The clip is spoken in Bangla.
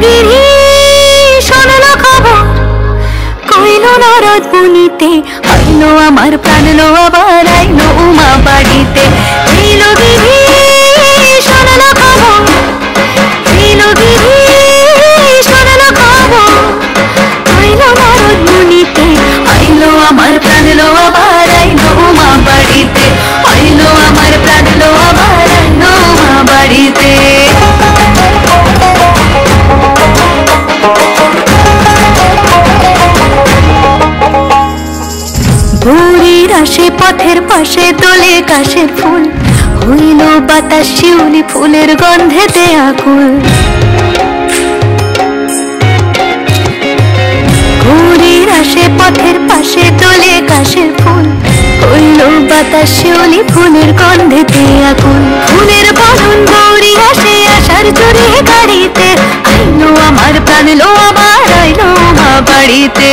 গিরি শোনলো খবর, কইলো নারদ মুনিতে, আইলো আমার প্রাণ লো আবার আইলো উমা বাড়িতে। এলো গিরি শোনলো খবর, এলো গিরি শোনলো খবর, আইলো নারদ মুনিতে, আইলো আমার প্রাণ লো আবার আইলো উমা বাড়িতে, আইলো আমার প্রাণ লো আবার আইলো উমা বাড়িতে। ভোরের আসে পথের পাশে দোলে কাশের ফুল, হইল বাতাস শিউলি ফুলের গন্ধেতে আকুল। ভোরের আসে পথের পাশে দোলে কাশের ফুল, হইল বাতাস শিউলি ফুলের গন্ধেতে আকুল। ফুলের বরণ গৌরী আসে আসার জোরে গাড়িতে, আইলো আমার প্রাণ লো আবার আইলো মা বাড়িতে।